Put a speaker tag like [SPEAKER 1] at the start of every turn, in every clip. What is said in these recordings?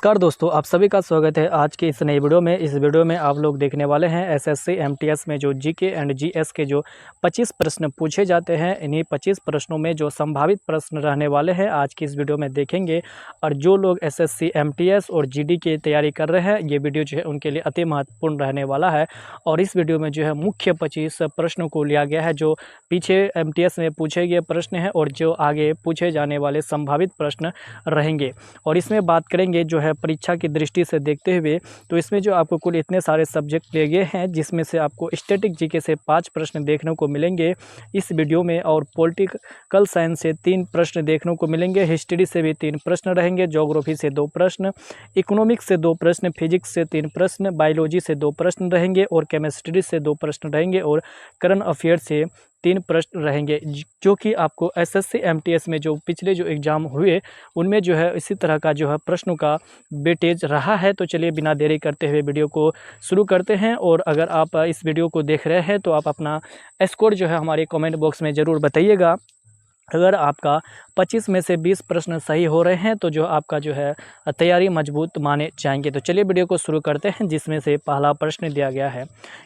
[SPEAKER 1] नमस्कार दोस्तों, आप सभी का स्वागत है आज की इस नई वीडियो में। इस वीडियो में आप लोग देखने वाले हैं एसएससी एमटीएस में जो जीके एंड जीएस के जो 25 प्रश्न पूछे जाते हैं। इन्हीं 25 प्रश्नों में जो संभावित प्रश्न रहने वाले हैं आज की इस वीडियो में देखेंगे। और जो लोग एसएससी एमटीएस और जीडी की तैयारी कर रहे हैं, ये वीडियो जो है उनके लिए अति महत्वपूर्ण रहने वाला है। और इस वीडियो में जो है मुख्य 25 प्रश्नों को लिया गया है जो पीछे एमटीएस में पूछे गए प्रश्न हैं और जो आगे पूछे जाने वाले संभावित प्रश्न रहेंगे। और इसमें बात करेंगे जो है परीक्षा की दृष्टि से देखते हुए, तो इसमें जो आपको कुल इतने सारे सब्जेक्ट दिए गए हैं जिसमें से आपको स्टैटिक जीके से 5 प्रश्न देखने को मिलेंगे इस वीडियो में, और पॉलिटिकल साइंस से 3 प्रश्न देखने को मिलेंगे, हिस्ट्री से भी 3 प्रश्न रहेंगे, ज्योग्राफी से 2 प्रश्न, इकोनॉमिक्स से 2 प्रश्न, फिजिक्स से 3 प्रश्न, बायोलॉजी से 2 प्रश्न रहेंगे और केमिस्ट्री से 2 प्रश्न रहेंगे और करंट अफेयर से 3 प्रश्न रहेंगे। जो कि आपको एसएससी एमटीएस में जो पिछले जो एग्ज़ाम हुए उनमें जो है इसी तरह का जो है प्रश्नों का वेटेज रहा है। तो चलिए बिना देरी करते हुए वीडियो को शुरू करते हैं। और अगर आप इस वीडियो को देख रहे हैं तो आप अपना स्कोर जो है हमारे कमेंट बॉक्स में ज़रूर बताइएगा। अगर आपका 25 में से 20 प्रश्न सही हो रहे हैं तो जो आपका जो है तैयारी मजबूत माने जाएंगे। तो चलिए वीडियो को शुरू करते हैं, जिसमें से पहला प्रश्न दिया गया है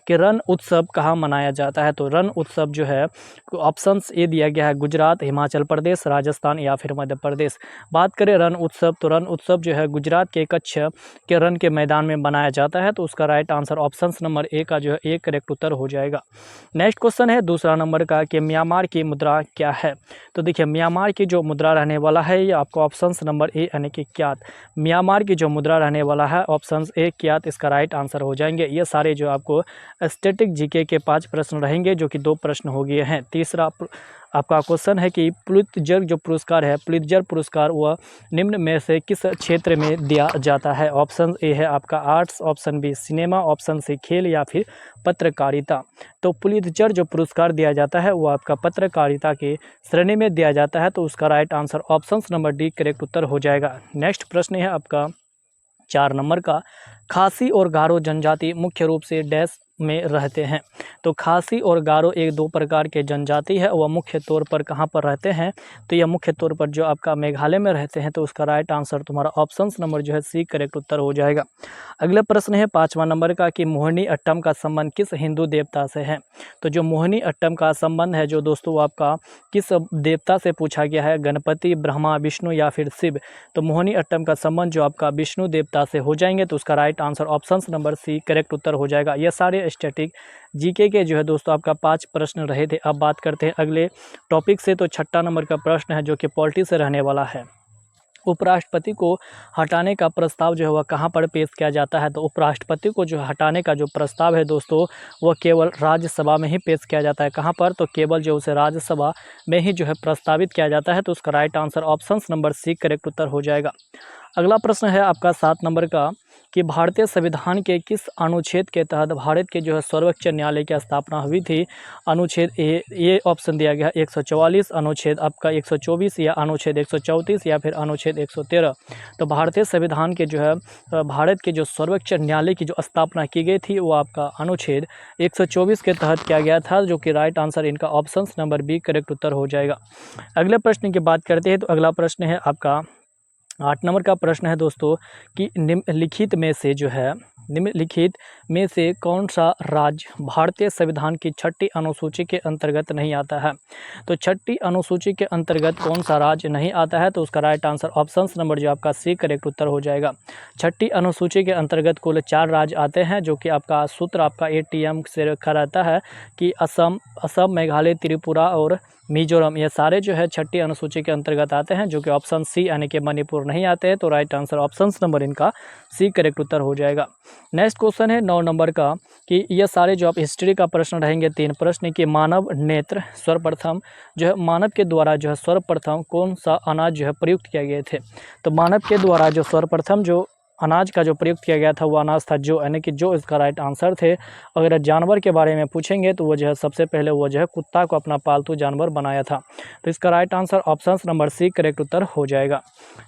[SPEAKER 1] कि रण उत्सव कहाँ मनाया जाता है। तो रण उत्सव जो है ऑप्शंस ए दिया गया है, गुजरात, हिमाचल प्रदेश, राजस्थान या फिर मध्य प्रदेश। बात करें रण उत्सव, तो रण उत्सव जो है गुजरात के कच्छ के रण के मैदान में बनाया जाता है। तो उसका राइट आंसर ऑप्शन नंबर ए का जो है एक करेक्ट उत्तर हो जाएगा। नेक्स्ट क्वेश्चन है दूसरा नंबर का कि म्यांमार की मुद्रा क्या है। तो देखिए म्यांमार की जो मुद्रा रहने वाला है ये आपको ऑप्शन नंबर ए यानी कि क्यात, म्यांमार की जो मुद्रा रहने वाला है ऑप्शन ए क्यात, इसका राइट आंसर हो जाएंगे। ये सारे जो आपको स्टैटिक जीके के 5 प्रश्न रहेंगे जो कि 2 प्रश्न हो गए हैं। तीसरा आपका क्वेश्चन है कि पुलित्जर जो पुरस्कार है, पुलित्जर पुरस्कार वह निम्न में से किस क्षेत्र में दिया जाता है। ऑप्शन ए है आपका arts, option B cinema, option C खेल या फिर पत्रकारिता। तो पुलित्जर जो पुरस्कार दिया जाता है वो आपका पत्रकारिता के श्रेणी में दिया जाता है। तो उसका right answer option number D correct उत्तर हो जाएगा। नेक्स्ट प्रश्न है आपका 4 नंबर का, खासी और गारो जनजाति मुख्य रूप से डैश में रहते हैं। तो खासी और गारो एक 2 प्रकार के जनजाति है, वह मुख्य तौर पर कहाँ पर रहते हैं। तो यह मुख्य तौर पर जो आपका मेघालय में रहते हैं। तो उसका राइट आंसर तुम्हारा ऑप्शन नंबर जो है सी करेक्ट उत्तर हो जाएगा। अगला प्रश्न है 5वां नंबर का कि मोहिनी अट्टम का संबंध किस हिंदू देवता से है। तो जो मोहिनी अट्टम का संबंध है जो दोस्तों आपका किस देवता से पूछा गया है, गणपति, ब्रह्मा, विष्णु या फिर शिव। तो मोहिनी अट्टम का संबंध जो आपका विष्णु देवता से हो जाएंगे। तो उसका right answer option number C correct उत्तर हो जाएगा। ये सारे स्टैटिक जीके के जो है दोस्तों आपका 5 प्रश्न रहे थे। अब बात करते हैं अगले टॉपिक से। तो 6ठा नंबर का प्रश्न है जो कि पॉलिटी से रहने वाला है। उपराष्ट्रपति को हटाने का प्रस्ताव जो है वह कहाँ पर पेश किया जाता है। तो उपराष्ट्रपति को जो हटाने का जो प्रस्ताव है दोस्तों वह केवल राज्यसभा में ही पेश किया जाता है। कहाँ पर, तो केवल जो उसे राज्यसभा में ही जो है प्रस्तावित किया जाता है। तो उसका right answer option number C correct उत्तर हो जाएगा। अगला प्रश्न है आपका 7 नंबर का कि भारतीय संविधान के किस अनुच्छेद के तहत भारत के जो है सर्वोच्च न्यायालय की स्थापना हुई थी। अनुच्छेद ए, ये ऑप्शन दिया गया 144, अनुच्छेद आपका 124 या अनुच्छेद 134 या फिर अनुच्छेद 113। तो भारतीय संविधान के जो है भारत के जो सर्वोच्च न्यायालय की जो स्थापना की गई थी वो आपका अनुच्छेद 124 के तहत किया गया था, जो कि राइट आंसर इनका ऑप्शन नंबर बी करेक्ट उत्तर हो जाएगा। अगले प्रश्न की बात करते हैं। तो अगला प्रश्न है आपका 8 नंबर का प्रश्न है दोस्तों कि निम्नलिखित में से जो है निम्नलिखित में से कौन सा राज्य भारतीय संविधान की 6ठी अनुसूची के अंतर्गत नहीं आता है। तो 6ठी अनुसूची के अंतर्गत कौन सा राज्य नहीं आता है। तो उसका राइट आंसर ऑप्शन नंबर जो आपका सी करेक्ट उत्तर हो जाएगा। 6ठी अनुसूची के अंतर्गत कुल 4 राज्य आते हैं, जो कि आपका सूत्र आपका एटीएम से रखा रहता है कि असम, मेघालय, त्रिपुरा और मिजोरम, ये सारे जो है 6ठी अनुसूची के अंतर्गत आते हैं, जो कि ऑप्शन सी यानी कि मणिपुर नहीं आते हैं। तो राइट आंसर ऑप्शन नंबर इनका सी करेक्ट उत्तर हो जाएगा। नेक्स्ट क्वेश्चन है 9 नंबर का कि ये सारे जो आप हिस्ट्री का प्रश्न रहेंगे 3 प्रश्न कि मानव नेत्र सर्वप्रथम जो है मानव के द्वारा जो है सर्वप्रथम कौन सा अनाज जो है प्रयुक्त किया गए थे। तो मानव के द्वारा जो सर्वप्रथम जो अनाज का जो प्रयुक्त किया गया था वो अनाज था जो, यानी कि जो इसका राइट आंसर थे। अगर जानवर के बारे में पूछेंगे तो वो जो है सबसे पहले वो जो है कुत्ता को अपना पालतू जानवर बनाया था। तो इसका right answer option number C correct उत्तर हो जाएगा।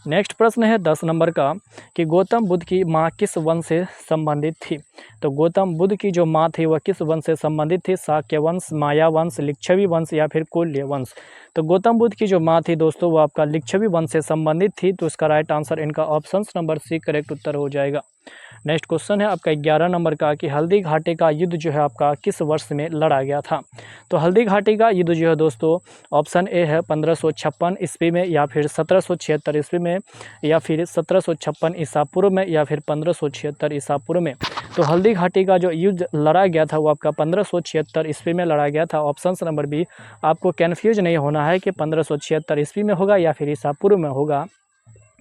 [SPEAKER 1] नेक्स्ट प्रश्न है 10 नंबर का कि गौतम बुद्ध की माँ किस वंश से संबंधित थी। तो गौतम बुद्ध की जो माँ थी वह किस वंश से संबंधित थी, शाक्य वंश, माया वंश, लिच्छवी वंश या फिर कुल्य वंश। तो गौतम बुद्ध की जो माँ थी दोस्तों वो आपका लिच्छवी वंश से संबंधित थी। तो इसका राइट आंसर इनका ऑप्शन नंबर सी करेक्ट उत्तर हो जाएगा। नेक्स्ट क्वेश्चन है आपका 11 नंबर का कि हल्दी घाटी का युद्ध जो है आपका किस वर्ष में लड़ा गया था। तो हल्दी घाटी का युद्ध जो है दोस्तों ऑप्शन ए है 1556 ईस्वी में, या फिर 1776 ईस्वी में, या फिर 1756 ईसा पूर्व में, या फिर 1576 ईसा पूर्व में। तो हल्दी घाटी का जो युद्ध लड़ा गया था वो आपका 1576 ईस्वी में लड़ा गया था। Option number B. आपको कन्फ्यूज नहीं होना है कि 1576 ईस्वी में होगा या फिर ईसा पूर्व में होगा,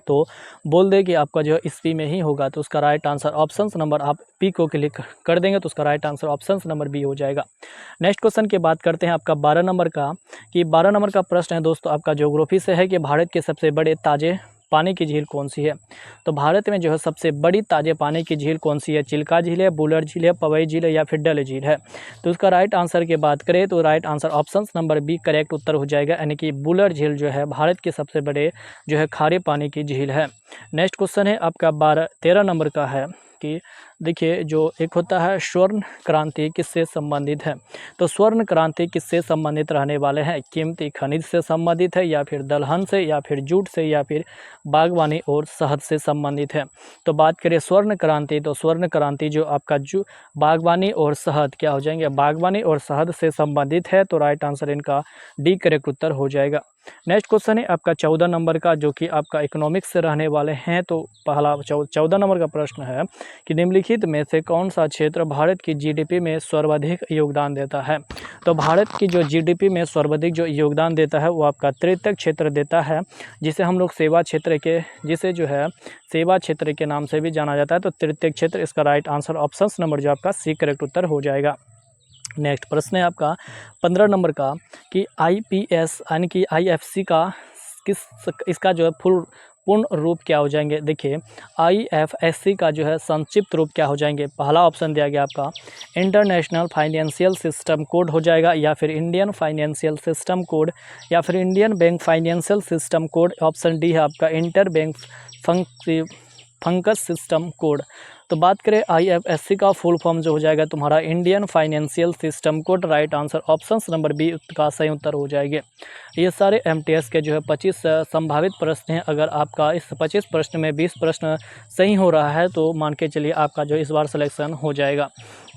[SPEAKER 1] तो बोल दे कि आपका जो ईस्वी में ही होगा, तो उसका राइट आंसर ऑप्शन नंबर आप बी को क्लिक कर देंगे तो उसका right answer option number B हो जाएगा। नेक्स्ट क्वेश्चन की बात करते हैं आपका 12 नंबर का कि 12 नंबर का प्रश्न है दोस्तों आपका ज्योग्राफी से है कि भारत के सबसे बड़े ताजे पानी की झील कौन सी है। तो भारत में जो है सबसे बड़ी ताजे पानी की झील कौन सी है। चिल्का झील है, बुलर झील है, पवई झील है, या फिर डल झील है। तो उसका राइट आंसर की बात करें तो right answer option number B correct उत्तर हो जाएगा, यानी कि बुलर झील जो है भारत के सबसे बड़े जो है खारे पानी की झील है। नेक्स्ट क्वेश्चन है आपका 13 नंबर का है कि देखिए जो एक होता है स्वर्ण क्रांति किससे संबंधित है। तो स्वर्ण क्रांति किससे संबंधित रहने वाले हैं। कीमती खनिज से संबंधित है, या फिर दलहन से, या फिर जूट से, या फिर बागवानी और शहद से संबंधित है। तो बात करें स्वर्ण क्रांति, तो स्वर्ण क्रांति जो आपका जो बागवानी और शहद क्या हो जाएंगे, बागवानी और शहद से संबंधित है। तो राइट आंसर इनका डी करेक्ट उत्तर हो जाएगा। नेक्स्ट क्वेश्चन है आपका 14 नंबर का जो कि आपका इकोनॉमिक्स से रहने वाले हैं। तो पहला 14 नंबर का प्रश्न है कि निम्नलिखित में से कौन सा क्षेत्र भारत की जीडीपी में सर्वाधिक योगदान देता है। तो भारत की जो जीडीपी में सर्वाधिक जो योगदान देता है वो आपका तृतीयक क्षेत्र देता है, जिसे हम लोग सेवा क्षेत्र के जिसे जो है सेवा क्षेत्र के नाम से भी जाना जाता है। तो तृतीयक क्षेत्र इसका राइट आंसर ऑप्शन नंबर जो आपका सी करेक्ट उत्तर हो जाएगा। नेक्स्ट प्रश्न है आपका 15 नंबर का कि आईपीएस यानी कि आईएफसी का इसका जो है पूर्ण रूप क्या हो जाएंगे। देखिए आईएफएससी का जो है संक्षिप्त रूप क्या हो जाएंगे। पहला ऑप्शन दिया गया आपका इंटरनेशनल फाइनेंशियल सिस्टम कोड हो जाएगा, या फिर इंडियन फाइनेंशियल सिस्टम कोड, या फिर Indian bank financial system code. Option D है आपका इंटर बैंक फंक्स सिस्टम कोड। तो बात करें आईएफएससी का फुल फॉर्म जो हो जाएगा तुम्हारा Indian financial system code. Right answer option number B का सही उत्तर हो जाएगा। ये सारे एमटीएस के जो है 25 संभावित प्रश्न हैं। अगर आपका इस 25 प्रश्न में 20 प्रश्न सही हो रहा है तो मान के चलिए आपका जो इस बार सिलेक्शन हो जाएगा।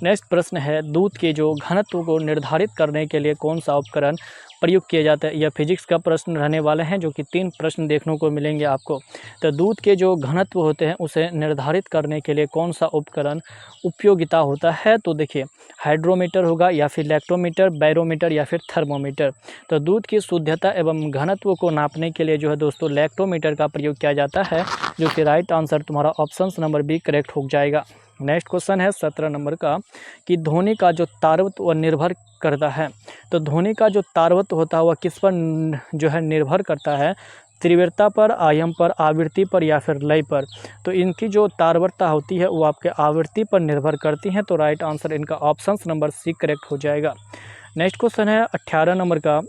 [SPEAKER 1] नेक्स्ट प्रश्न है दूध के जो घनत्व को निर्धारित करने के लिए कौन सा उपकरण प्रयोग किया जाता है। यह फिजिक्स का प्रश्न रहने वाले हैं, जो कि 3 प्रश्न देखने को मिलेंगे आपको। तो दूध के जो घनत्व होते हैं उसे निर्धारित करने के लिए कौन सा उपकरण उपयोगिता होता है। तो देखिए हाइड्रोमीटर होगा, या फिर लैक्टोमीटर, बैरोमीटर, या फिर थर्मोमीटर। तो दूध की शुद्धता एवं घनत्व को नापने के लिए जो है दोस्तों लैक्टोमीटर का प्रयोग किया जाता है, जो कि राइट आंसर तुम्हारा ऑप्शन नंबर बी करेक्ट हो जाएगा। नेक्स्ट क्वेश्चन है 17 नंबर का कि ध्वनि का जो तारतम्य निर्भर करता है। तो ध्वनि का जो तारतम्य होता है वह किस पर जो है निर्भर करता है। तीव्रता पर, आयाम पर, आवृत्ति पर, या फिर लय पर। तो इनकी जो तारवत्ता होती है वो आपके आवृत्ति पर निर्भर करती हैं। तो राइट आंसर इनका ऑप्शन नंबर सी करेक्ट हो जाएगा। नेक्स्ट क्वेश्चन है 18 नंबर का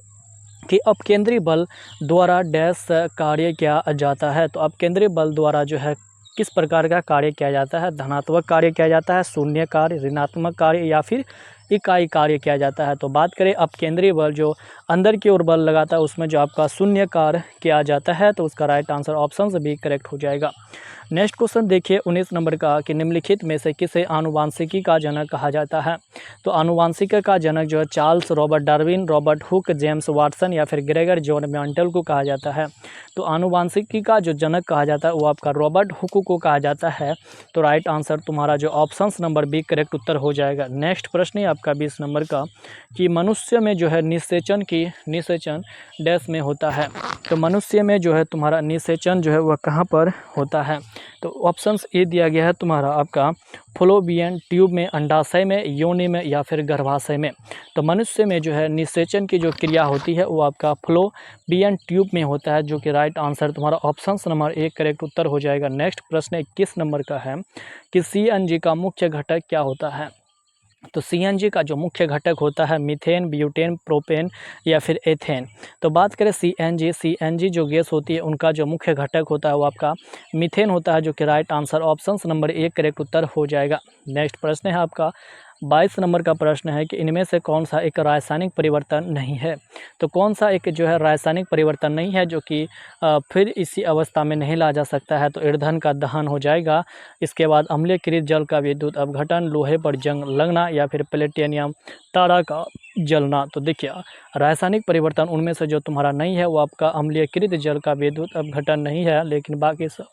[SPEAKER 1] कि अपकेंद्री बल द्वारा डैश कार्य किया जाता है। तो अपकेंद्री बल द्वारा जो है किस प्रकार का कार्य किया जाता है। धनात्मक कार्य किया जाता है, शून्य कार्य, ऋणात्मक कार्य, या फिर इकाई कार्य किया जाता है। तो बात करें अपकेंद्रीय बल जो अंदर की ओर बल लगाता है उसमें जो आपका शून्य कार्य किया जाता है। तो उसका राइट आंसर ऑप्शन से भी करेक्ट हो जाएगा। नेक्स्ट क्वेश्चन देखिए 19 नंबर का कि निम्नलिखित में से किसे आनुवांशिकी का जनक कहा जाता है। तो आनुवांशिकी का जनक जो है Charles Robert Darwin, Robert Hooke, James Watson, या फिर ग्रेगर जॉन मेंटल को कहा जाता है। तो आनुवांशिकी का जो जनक कहा जाता है वो आपका रॉबर्ट हुक को कहा जाता है। तो राइट आंसर तुम्हारा जो ऑप्शन नंबर बी करेक्ट उत्तर हो जाएगा। नेक्स्ट प्रश्न है आपका 20 नंबर का कि मनुष्य में जो है निषेचन डैश में होता है। तो मनुष्य में जो है तुम्हारा निषेचन जो है वह कहाँ पर होता है। तो ऑप्शंस ए दिया गया है तुम्हारा आपका फ्लोबियन ट्यूब में, अंडाशय में, योनि में, या फिर गर्भाशय में। तो मनुष्य में जो है निषेचन की जो क्रिया होती है वो आपका फ्लोबियन ट्यूब में होता है, जो कि राइट आंसर तुम्हारा ऑप्शन नंबर ए करेक्ट उत्तर हो जाएगा। नेक्स्ट प्रश्न 21 नंबर का है कि सीएनजी का मुख्य घटक क्या होता है। तो सीएनजी का जो मुख्य घटक होता है मीथेन, ब्यूटेन, प्रोपेन, या फिर एथेन। तो बात करें सीएनजी जो गैस होती है उनका जो मुख्य घटक होता है वो आपका मीथेन होता है, जो कि right answer option number A correct उत्तर हो जाएगा। नेक्स्ट प्रश्न है आपका 22 नंबर का प्रश्न है कि इनमें से कौन सा एक रासायनिक परिवर्तन नहीं है। तो कौन सा एक जो है रासायनिक परिवर्तन नहीं है जो कि फिर इसी अवस्था में नहीं ला जा सकता है। तो ईंधन का दहन हो जाएगा, इसके बाद अम्लीकृत जल का विद्युत अपघटन, लोहे पर जंग लगना या फिर प्लेटिनम तारा का जलना। तो देखिए रासायनिक परिवर्तन उनमें से जो तुम्हारा नहीं है वो आपका अम्लीकृत जल का विद्युत अपघटन नहीं है, लेकिन बाकी सब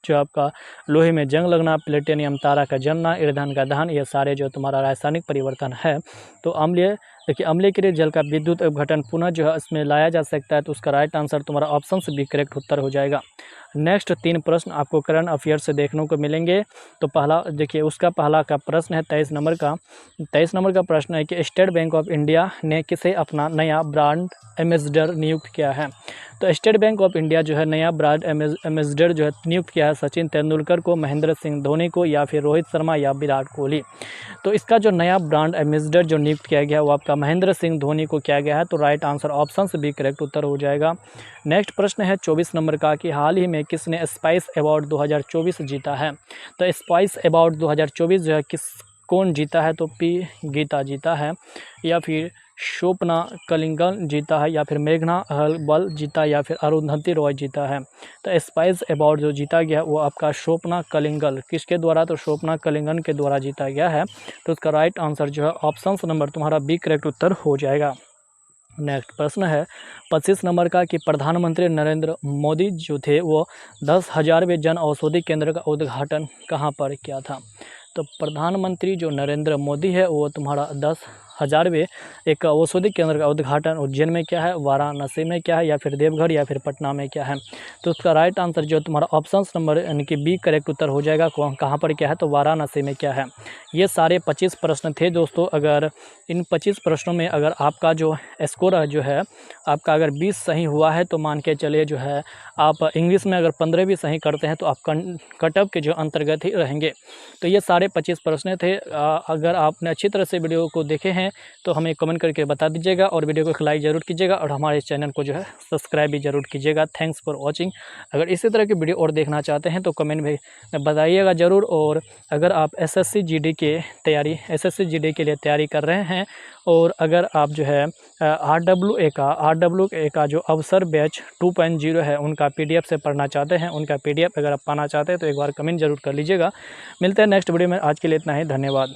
[SPEAKER 1] जो आपका लोहे में जंग लगना, प्लेटिनियम तारा का जलना, ईंधन का दहन, ये सारे जो तुम्हारा रासायनिक परिवर्तन है। तो अम्लीय देखिए अम्लीकृत जल का विद्युत अपघटन पुनः जो है इसमें लाया जा सकता है। तो उसका राइट आंसर तुम्हारा ऑप्शन से भी करेक्ट उत्तर हो जाएगा। नेक्स्ट 3 प्रश्न आपको करंट अफेयर से देखने को मिलेंगे। तो पहला देखिए उसका पहला का प्रश्न है 23 नंबर का। 23 नंबर का प्रश्न है कि स्टेट बैंक ऑफ इंडिया ने किसे अपना नया ब्रांड एम्बेसडर नियुक्त किया है। तो स्टेट बैंक ऑफ इंडिया जो है नया ब्रांड एम्बेसडर जो है नियुक्त किया है सचिन तेंदुलकर को, महेंद्र सिंह धोनी को या फिर रोहित शर्मा या विराट कोहली। तो इसका जो नया ब्रांड एम्बेसडर जो नियुक्त किया गया है वो आपका महेंद्र सिंह धोनी को किया गया है। तो राइट आंसर ऑप्शन से भी करेक्ट उत्तर हो जाएगा। नेक्स्ट प्रश्न है 24 नंबर का कि हाल ही में किसने स्पाइस अवार्ड 2024 जीता है। तो स्पाइस अवार्ड 2024 जो है कौन जीता है। तो पी गीता जीता है या फिर शोपना कलिंगन जीता है या फिर मेघना हलबल जीता या फिर अरुंधति रॉय जीता है। तो स्पाइस अवार्ड जो जीता गया वो आपका शोपना कलिंगल किसके द्वारा। तो शोपना कलिंगन के द्वारा जीता गया है। तो उसका राइट आंसर जो है ऑप्शन नंबर तुम्हारा बी करेक्ट उत्तर हो जाएगा। नेक्स्ट प्रश्न है 25 नंबर का कि प्रधानमंत्री नरेंद्र मोदी जो थे वो 10,000वें जन औषधि केंद्र का उद्घाटन कहाँ पर किया था। तो प्रधानमंत्री जो नरेंद्र मोदी है वो तुम्हारा 10,000वें एक औषधि केंद्र का उद्घाटन उज्जैन में क्या है, वाराणसी में क्या है या फिर देवघर या फिर पटना में क्या है। तो उसका राइट आंसर जो तुम्हारा ऑप्शन नंबर यानी कि बी करेक्ट उत्तर हो जाएगा। कहाँ पर क्या है तो वाराणसी में क्या है। ये सारे 25 प्रश्न थे दोस्तों। अगर इन 25 प्रश्नों में अगर आपका जो स्कोर जो है आपका अगर 20 सही हुआ है तो मान के चलिए जो है आप इंग्लिश में अगर 15 भी सही करते हैं तो आप कट ऑफ के जो अंतर्गत ही रहेंगे। तो ये सारे 25 प्रश्न थे। अगर आपने अच्छी तरह से वीडियो को देखे हैं तो हमें कमेंट करके बता दीजिएगा और वीडियो को लाइक ज़रूर कीजिएगा और हमारे चैनल को जो है सब्सक्राइब भी ज़रूर कीजिएगा। Thanks for watching. अगर इसी तरह की वीडियो और देखना चाहते हैं तो कमेंट में बताइएगा ज़रूर। और अगर आप एसएससी जीडी के लिए तैयारी कर रहे हैं और अगर आप जो है आरडब्ल्यूए का जो अवसर बैच 2.0 है उनका पीडीएफ से पढ़ना चाहते हैं, उनका पीडीएफ अगर आप पाना चाहते हैं तो एक बार कमेंट जरूर कर लीजिएगा। मिलते हैं नेक्स्ट वीडियो में। आज के लिए इतना ही, धन्यवाद।